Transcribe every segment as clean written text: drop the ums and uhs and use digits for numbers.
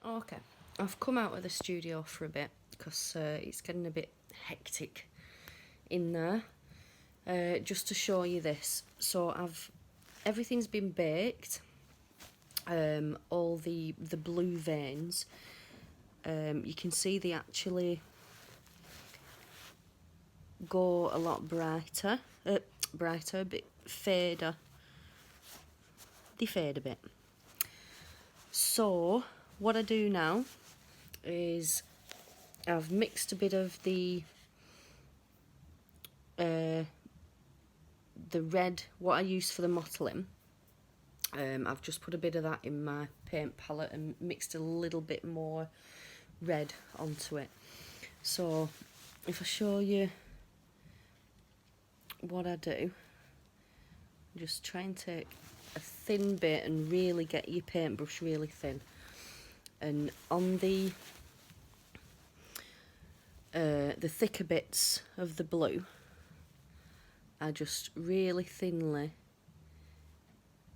Okay, I've come out of the studio for a bit because it's getting a bit hectic in there. Just to show you this, so everything's been baked. All the blue veins. You can see they actually go a lot brighter, a bit fader. They fade a bit. So what I do now is I've mixed a bit of the red, what I use for the mottling. I've just put a bit of that in my paint palette and mixed a little bit more red onto it. So if I show you what I do, just try and take a thin bit and really get your paintbrush really thin, and on the thicker bits of the blue I just really thinly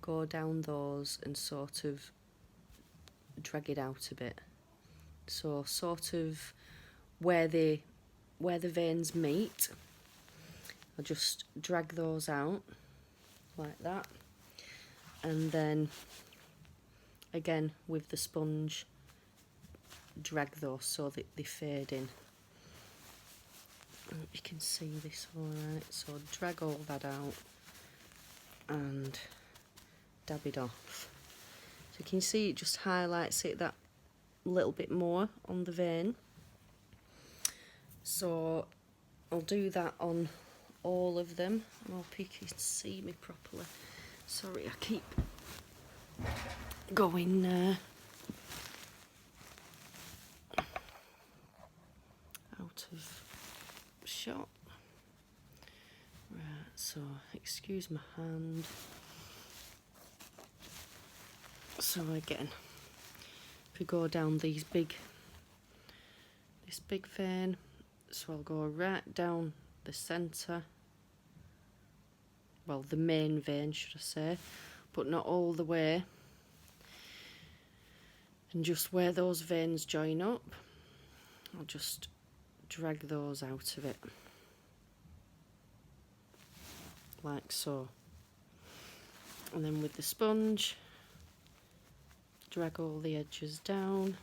go down those and sort of drag it out a bit, so sort of where the veins meet, I just drag those out like that, and then again with the sponge drag those so that they fade in. You can see this alright, so drag all that out and dab it off. So you can see it just highlights it that little bit more on the vein. So I'll do that on all of them. I hope you can see me properly. Sorry, I keep going out of shot. Right, so excuse my hand. So again, if we go down this big vein, so I'll go right down the centre, well the main vein should I say, but not all the way, and just where those veins join up I'll just drag those out of it like so, and then with the sponge drag all the edges down,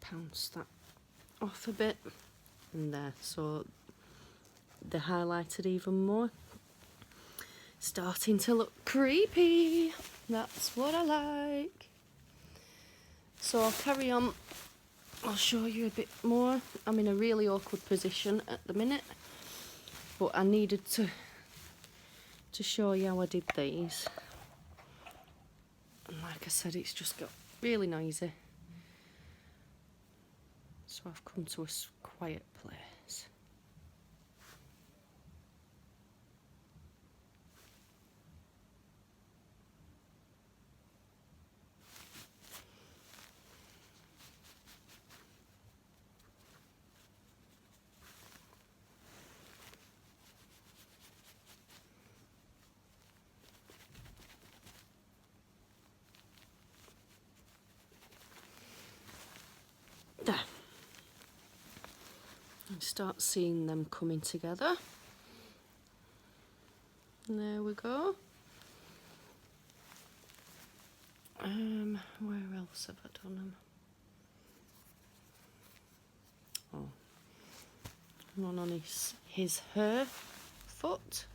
pounce that off a bit, and there, so they're highlighted even more, starting to look creepy. That's what I like. So I'll carry on, I'll show you a bit more. I'm in a really awkward position at the minute, but I needed to show you how I did these, and like I said, it's just got really noisy, so I've come to a quiet place. There. And start seeing them coming together. And there we go. Where else have I done them? Oh, one on her foot.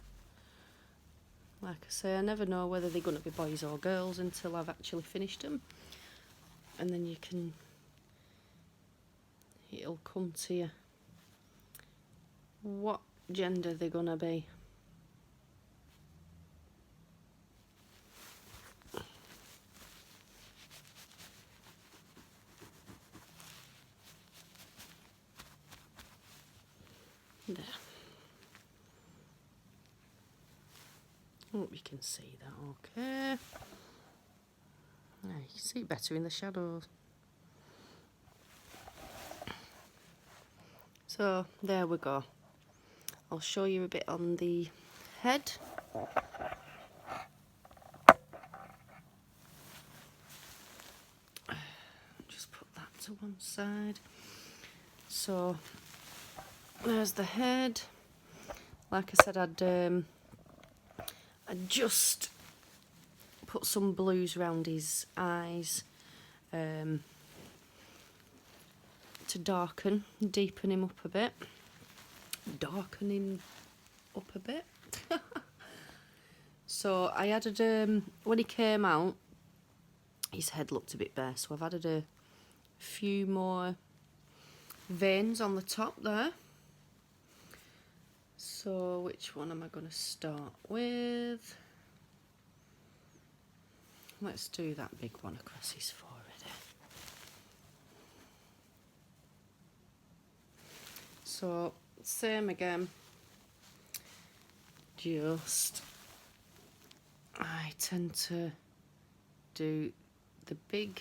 Like I say, I never know whether they're going to be boys or girls until I've actually finished them, and then it'll come to you what gender they're going to be. There. Hope you can see that okay. Now you can see it better in the shadows. So there we go. I'll show you a bit on the head. to one side. So there's the head. Like I said, I'd just put some blues around his eyes to deepen him up a bit. Darken him up a bit. So I added, when he came out, his head looked a bit bare, so I've added a few more veins on the top there. So which one am I going to start with? Let's do that big one across his forehead. So same again, just I tend to do the big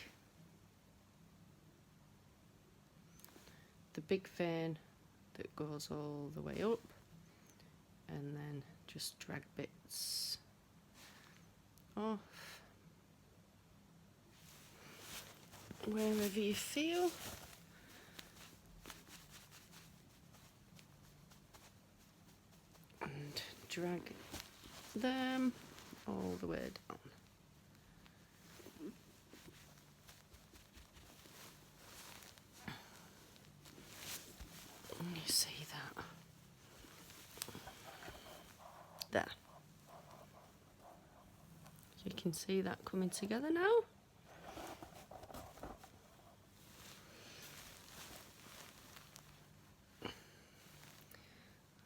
vein that goes all the way up, and then just drag bits off wherever you feel. And drag them all the way down. You see that? There. You can see that coming together now.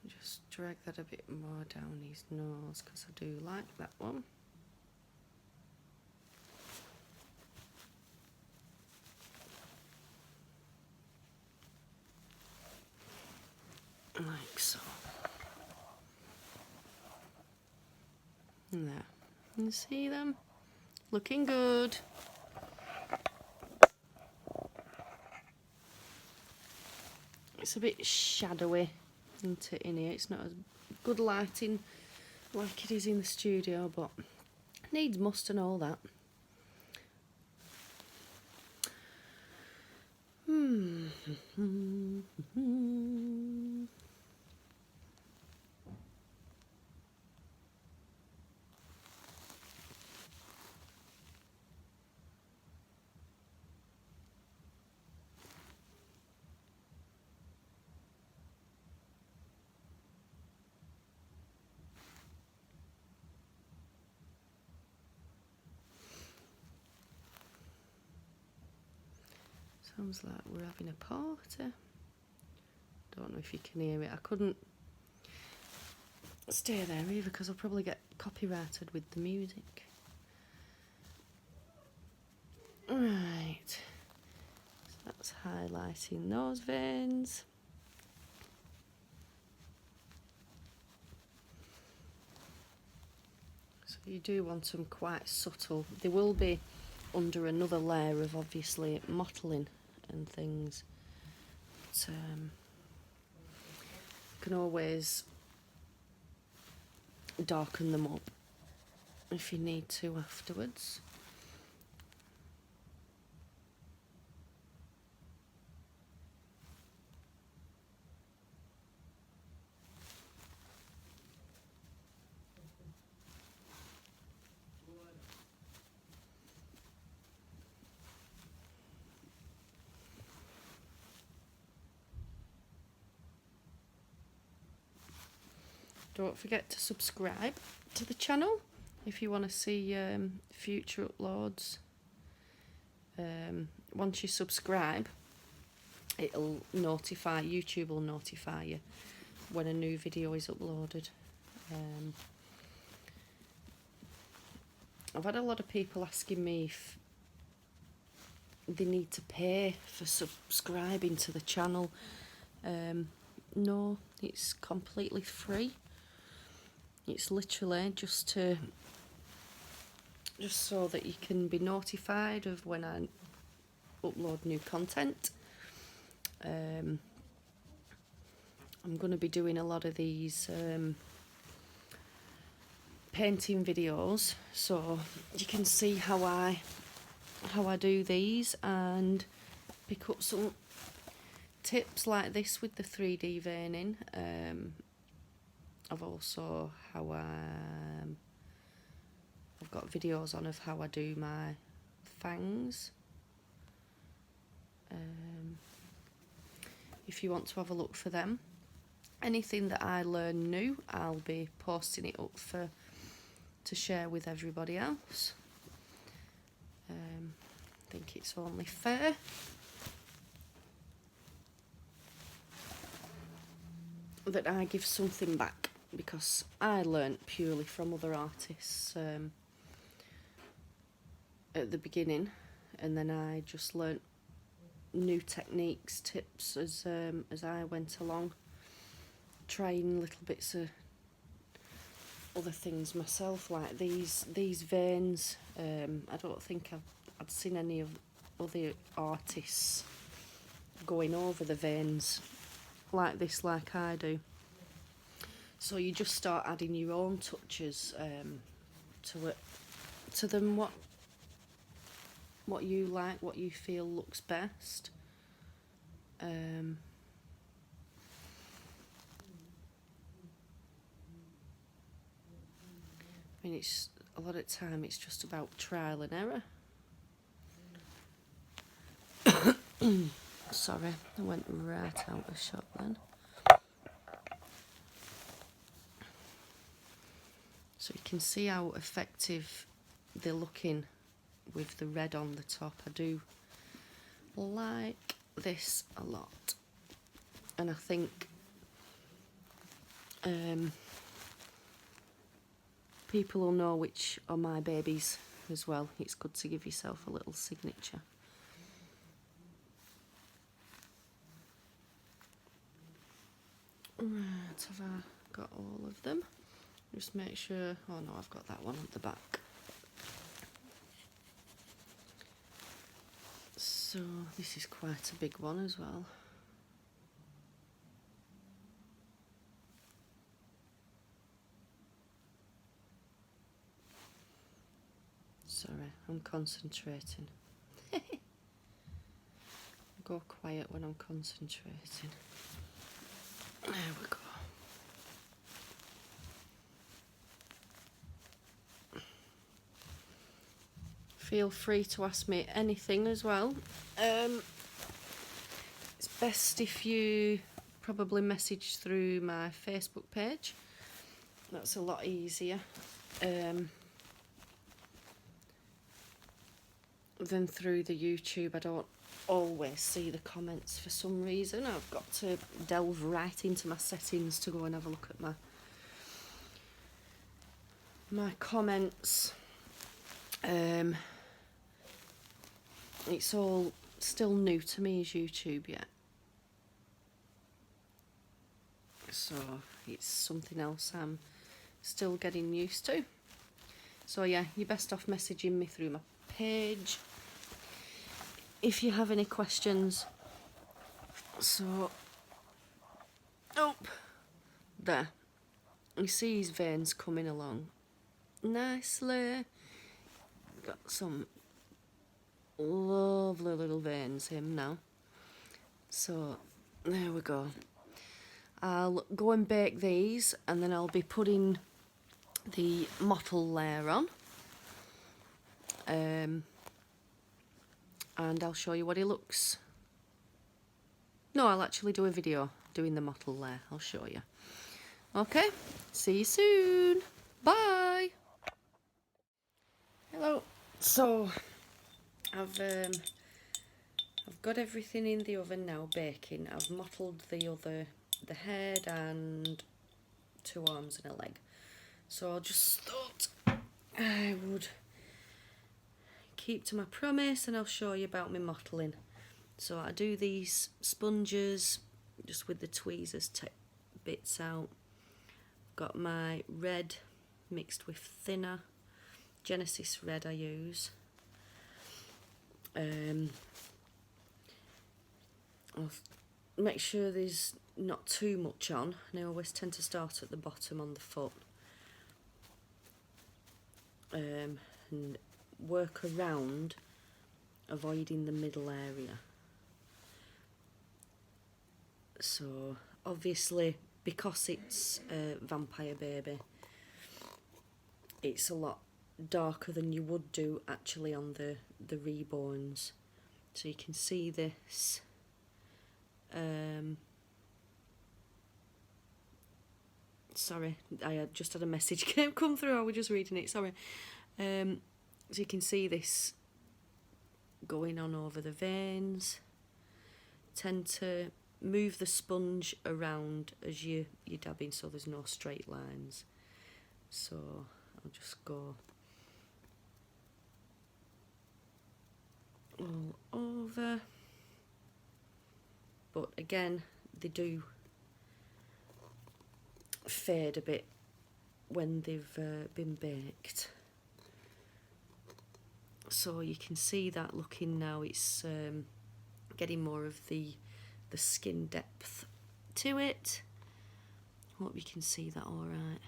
Just drag that a bit more down his nose because I do like that one. Like so. And there. You see them? Looking good. It's a bit shadowy in here. It's not as good lighting like it is in the studio, but needs must and all that. Sounds like we're having a party. Don't know if you can hear it. I couldn't stay there either because I'll probably get copyrighted with the music. Right, so that's highlighting those veins. So you do want them quite subtle. They will be under another layer of obviously mottling and things. But, you can always darken them up if you need to afterwards. Don't forget to subscribe to the channel if you want to see future uploads. Once you subscribe, it'll notify, YouTube will notify you when a new video is uploaded. I've had a lot of people asking me if they need to pay for subscribing to the channel. No, it's completely free. It's literally just so that you can be notified of when I upload new content. I'm going to be doing a lot of these painting videos, so you can see how I do these, and pick up some tips like this with the 3D veining. I've also I've got videos on of how I do my fangs. If you want to have a look for them. Anything that I learn new, I'll be posting it up to share with everybody else. I think it's only fair. That I give something back, because I learnt purely from other artists at the beginning, and then I just learnt new techniques, tips as I went along, trying little bits of other things myself, like these veins. I don't think I'd seen any of other artists going over the veins like this, like I do. So you just start adding your own touches to it, to them, what you like, what you feel looks best. I mean, it's a lot of time it's just about trial and error. Sorry, I went right out of shot then. So you can see how effective they're looking with the red on the top. I do like this a lot, and I think people will know which are my babies as well. It's good to give yourself a little signature. Right, have I got all of them? Just make sure. Oh no, I've got that one at the back. So this is quite a big one as well. Sorry, I'm concentrating. Go quiet when I'm concentrating. There we go. Feel free to ask me anything as well. It's best if you probably message through my Facebook page. That's a lot easier than through the YouTube. I don't always see the comments for some reason. I've got to delve right into my settings to go and have a look at my comments. It's all still new to me as YouTube yet, so it's something else I'm still getting used to. So yeah, you're best off messaging me through my page if you have any questions. So, oh, there, you see his veins coming along nicely. Got some lovely little veins him now. So there we go. I'll go and bake these, and then I'll be putting the mottle layer on, and I'll show you what he looks. No, I'll actually do a video doing the mottle layer. I'll show you. Okay, see you soon. Bye. Hello. So I've got everything in the oven now baking. I've mottled the head and 2 arms and a leg. So I just thought I would keep to my promise, and I'll show you about my mottling. So I do these sponges just with the tweezers, take bits out. Got my red mixed with thinner Genesis red I use. I'll make sure there's not too much on, and I always tend to start at the bottom on the foot, and work around, avoiding the middle area. So obviously, because it's a vampire baby, it's a lot darker than you would do actually on the reborns. So you can see this sorry, I had just had a message come through, I was just reading it, sorry. So you can see this going on over the veins. Tend to move the sponge around as you're dabbing so there's no straight lines. So I'll just go all over. But again, they do fade a bit when they've been baked. So you can see that looking now, it's getting more of the skin depth to it. Hope you can see that all right.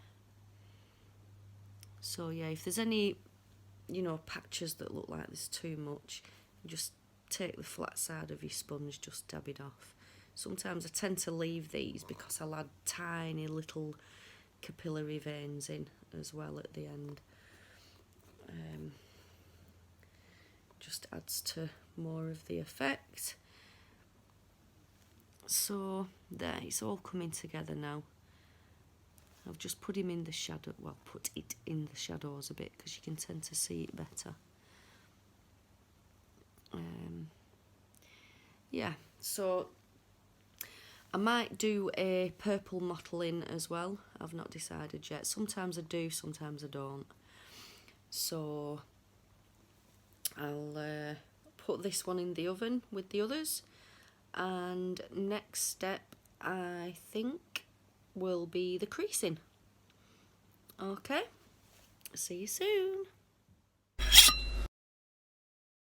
So yeah, if there's any, you know, patches that look like there's too much, just take the flat side of your sponge, just dab it off. Sometimes I tend to leave these because I'll add tiny little capillary veins in as well at the end. Just adds to more of the effect. So there, it's all coming together now. I've just put him in the shadow, well, put it in the shadows a bit because you can tend to see it better. Yeah, so I might do a purple mottle in as well. I've not decided yet. Sometimes I do, sometimes I don't. So I'll put this one in the oven with the others. And next step, I think, will be the creasing. Okay, see you soon.